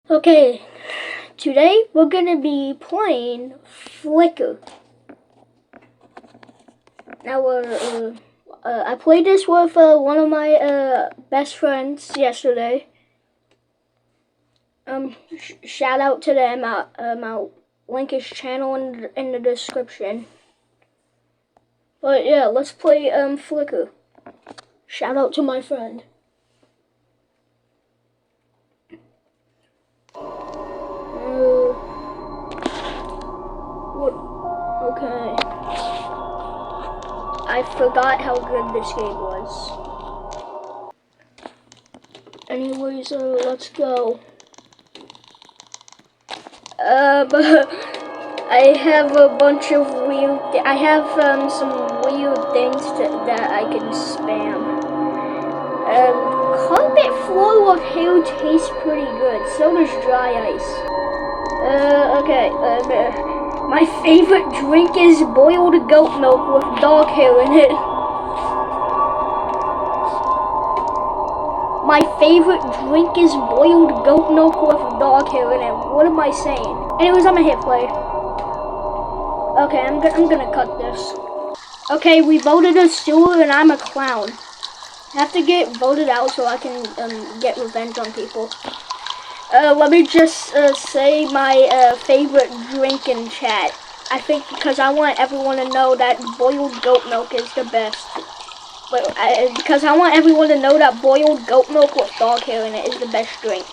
Okay, today we're gonna be playing Flicker. Now, I played this with one of my best friends yesterday. Shout out to them. I'll link his channel in the description. But yeah, let's play Flicker. Shout out to my friend. What? Okay. I forgot how good this game was. Anyways, let's go. I have a bunch of weird. I have some weird things that I can spam. Carpet floor with hair tastes pretty good. So does dry ice. Okay. My favorite drink is boiled goat milk with dog hair in it. My favorite drink is boiled goat milk with dog hair in it. What am I saying? Anyways, I'm gonna hit play. Okay, I'm gonna cut this. Okay, we voted a sewer and I'm a clown. I have to get voted out so I can get revenge on people. Let me just say my favorite drink in chat. I think because I want everyone to know that boiled goat milk is the best. Because I want everyone to know that boiled goat milk with dog hair in it is the best drink.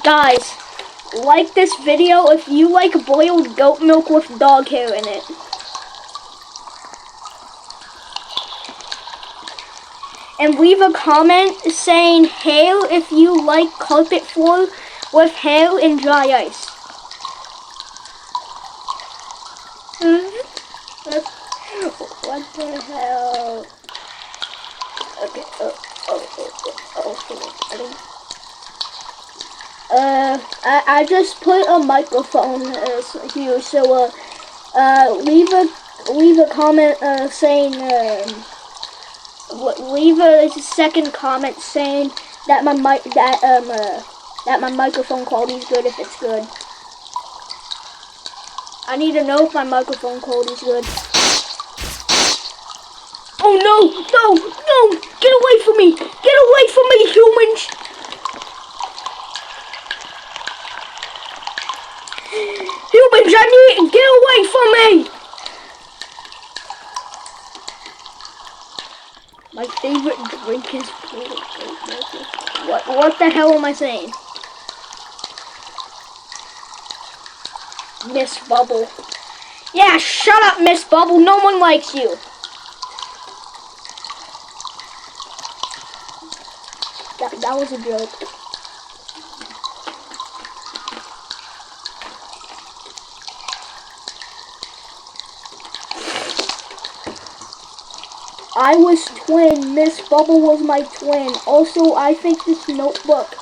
Guys, like this video if you like boiled goat milk with dog hair in it. And leave a comment saying hair if you like carpet floor with hair and dry ice. What the hell? Okay. I just put a microphone here, so leave a comment saying leave a second comment saying that my microphone quality is good if it's good. I need to know if my microphone quality is good. Oh no! No! No! Get away from me! Get away from me, humans! Humans, I need to get away from me! My favorite drink is what the hell am I saying? Miss Bubble. Yeah, shut up, Miss Bubble. No one likes you. That was a joke. I was twin. Miss Bubble was my twin. Also, I think this notebook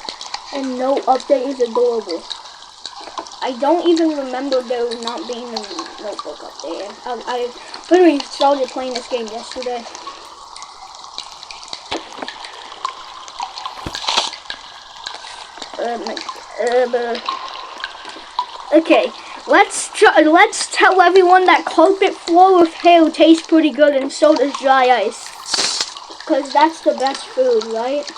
and note update is adorable. I don't even remember there not being a notebook update. I literally started playing this game yesterday. Okay, let's tell everyone that carpet floor with hair tastes pretty good, and so does dry ice. Cause that's the best food, right?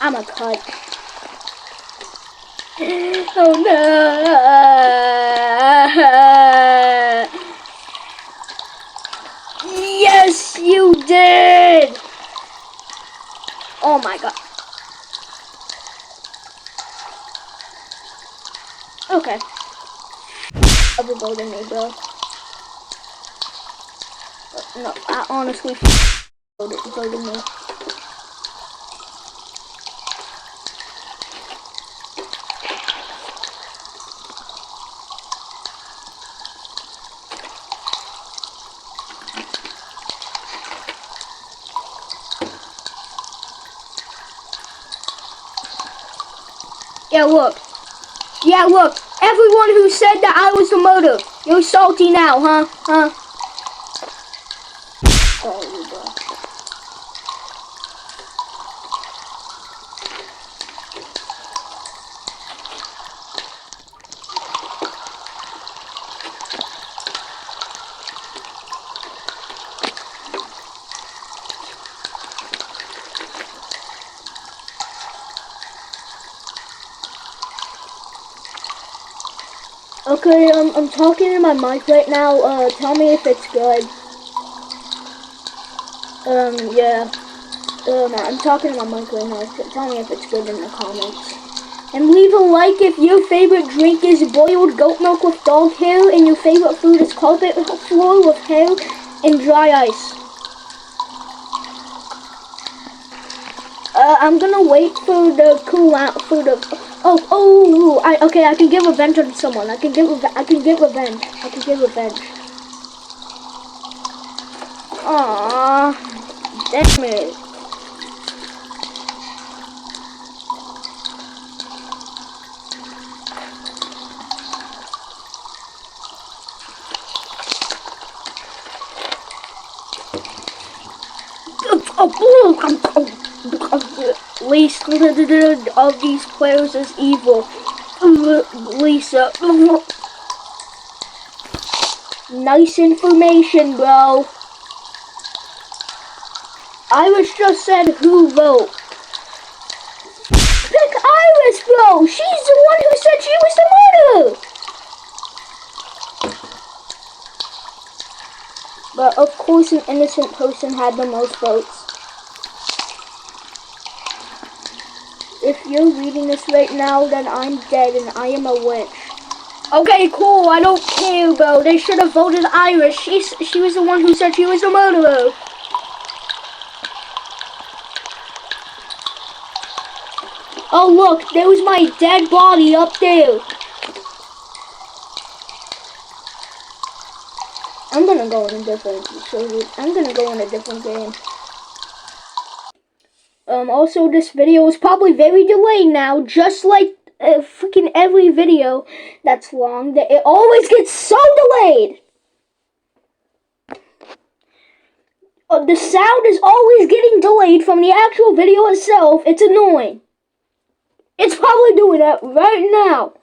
I'm a cut. Oh no! Yes, you did! Oh my god. Okay. Overvoted me, bro. No, I honestly voted me. Yeah, look. Yeah, look. Everyone who said that I was the murderer, you're salty now, huh? Oh, you go. Okay, I'm talking in my mic right now. Tell me if it's good. Yeah. I'm talking to my mic right now. Tell me if it's good in the comments. And leave a like if your favorite drink is boiled goat milk with dog hair and your favorite food is carpet floor with hair and dry ice. I'm gonna wait for the cool out for the. Okay. I can give revenge on someone. I can give revenge. I can give revenge. Aww, damn it. Least of these players is evil. Lisa. Nice information, bro. Iris just said who wrote. Pick Iris, bro. She's the one who said she was the murderer. But of course an innocent person had the most votes. If you're reading this right now, then I'm dead and I am a witch. Okay, cool. I don't care, bro. They should have voted Iris. She was the one who said she was the murderer. Oh, look. There was my dead body up there. I'm gonna go in a different server. I'm gonna go in a different game. Also, this video is probably very delayed now, just like freaking every video that's long. That it always gets so delayed. The sound is always getting delayed from the actual video itself. It's annoying. It's probably doing that right now.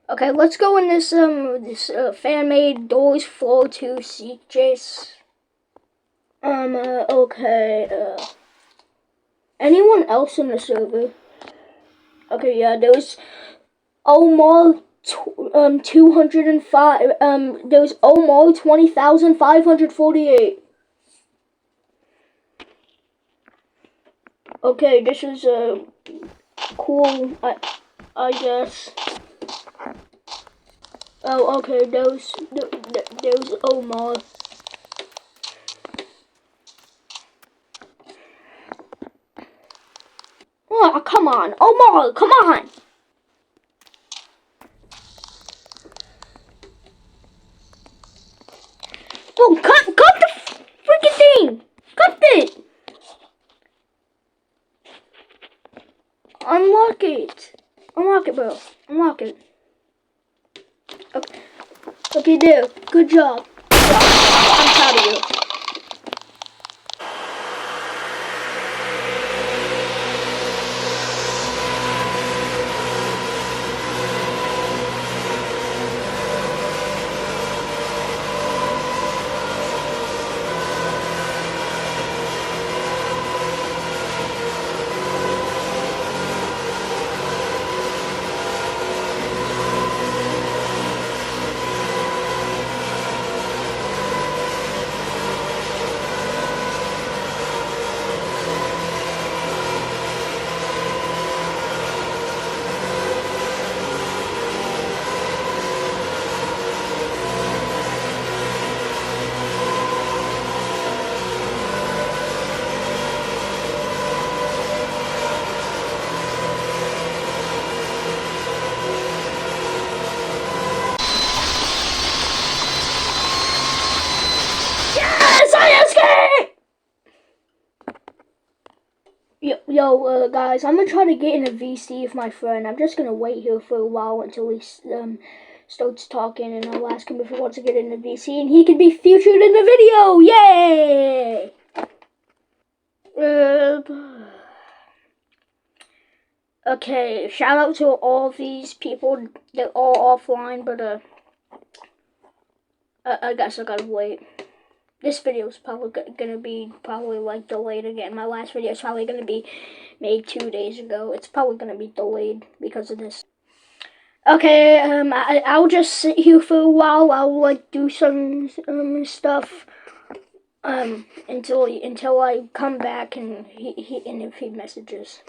Okay, let's go in this fan-made doors floor 2 seek chase. Okay, anyone else in the server? Okay, yeah, there's Omar 205, there's Omar 20,548. Okay, this is cool, I guess. Oh, okay, there's Omar. Oh, come on, Omar, come on! Oh, cut the freaking thing! Cut it! Unlock it! Unlock it, bro. Unlock it. Okay. Okay, dude. Good job. I'm proud of you. Yo, guys, I'm gonna try to get in a VC with my friend. I'm just gonna wait here for a while until he starts talking, and I'll ask him if he wants to get in a VC, and he can be featured in the video. Yay! Okay, shout out to all these people. They're all offline, but I guess I gotta wait. This video is probably gonna be like delayed again. My last video is probably gonna be made 2 days ago. It's probably gonna be delayed because of this. Okay, I'll just sit here for a while. I'll like do some stuff until I come back and if he messages.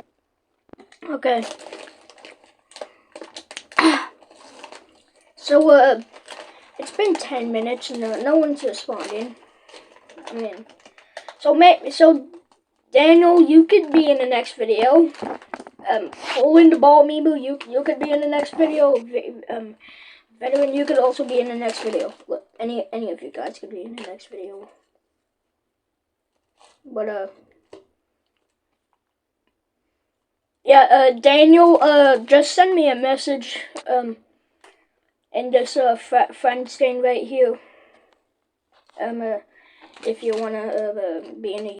Okay. So it's been 10 minutes and no one's responding. I mean, so Daniel, you could be in the next video. Pulling the ball, Mibu, you could be in the next video. Veteran, you could also be in the next video. Look, any of you guys could be in the next video. But yeah, Daniel, just send me a message in this friend thing right here. If you wanna be in a